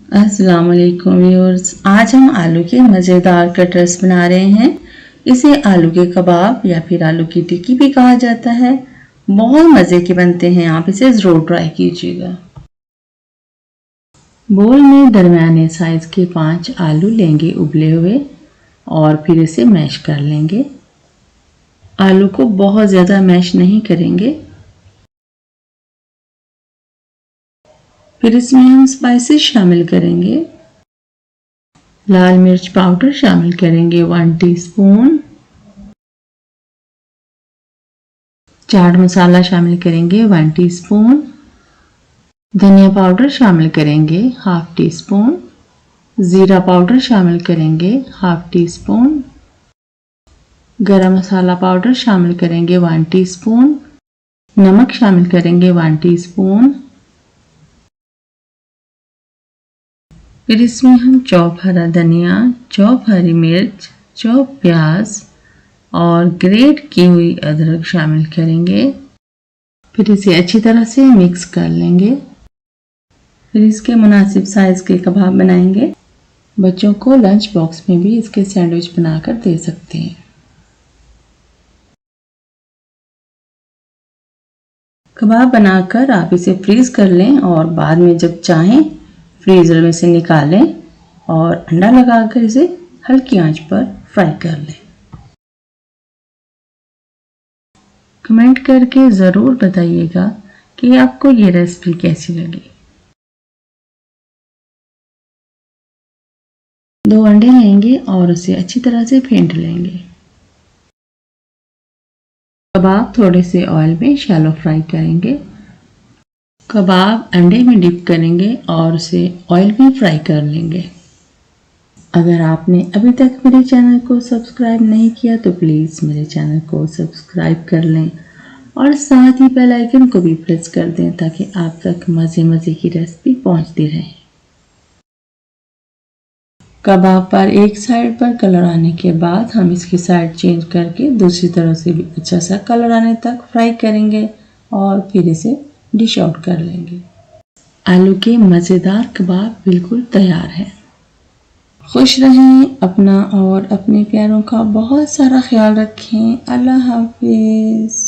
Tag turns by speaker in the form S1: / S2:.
S1: अस्सलाम वालेकुम व्यूअर्स। आज हम आलू के मज़ेदार कटर्स बना रहे हैं। इसे आलू के कबाब या फिर आलू की टिक्की भी कहा जाता है। बहुत मज़े के बनते हैं, आप इसे ज़रूर ट्राई कीजिएगा। बोल में दरमियाने साइज़ के 5 आलू लेंगे उबले हुए और फिर इसे मैश कर लेंगे। आलू को बहुत ज़्यादा मैश नहीं करेंगे। फिर इसमें हम स्पाइसेस शामिल करेंगे। लाल मिर्च पाउडर शामिल करेंगे 1 टीस्पून। चाट मसाला शामिल करेंगे 1 टीस्पून। धनिया पाउडर शामिल करेंगे 1/2 टीस्पून। ज़ीरा पाउडर शामिल करेंगे 1/2 टीस्पून। गरम मसाला पाउडर शामिल करेंगे 1 टीस्पून। नमक शामिल करेंगे 1 टीस्पून। फिर इसमें हम चॉप हरा धनिया, चॉप हरी मिर्च, चॉप प्याज और ग्रेट की हुई अदरक शामिल करेंगे। फिर इसे अच्छी तरह से मिक्स कर लेंगे। फिर इसके मुनासिब साइज़ के कबाब बनाएंगे। बच्चों को लंच बॉक्स में भी इसके सैंडविच बनाकर दे सकते हैं। कबाब बनाकर आप इसे फ्रीज़ कर लें और बाद में जब चाहें फ्रीज़र में से निकालें और अंडा लगाकर इसे हल्की आंच पर फ्राई कर लें। कमेंट करके ज़रूर बताइएगा कि आपको ये रेसिपी कैसी लगी। 2 अंडे लेंगे और उसे अच्छी तरह से फेंट लेंगे। कबाब थोड़े से ऑयल में शैलो फ्राई करेंगे। कबाब अंडे में डिप करेंगे और उसे ऑयल में फ्राई कर लेंगे। अगर आपने अभी तक मेरे चैनल को सब्सक्राइब नहीं किया तो प्लीज़ मेरे चैनल को सब्सक्राइब कर लें और साथ ही बेल आइकन को भी प्रेस कर दें ताकि आप तक मज़े की रेसिपी पहुंचती रहे। कबाब पर एक साइड पर कलर आने के बाद हम इसकी साइड चेंज करके दूसरी तरफ से भी अच्छा सा कलर आने तक फ्राई करेंगे और फिर इसे डिश आउट कर लेंगे। आलू के मज़ेदार कबाब बिल्कुल तैयार है। खुश रहें, अपना और अपने प्यारों का बहुत सारा ख्याल रखें। अल्लाह हाफिज़।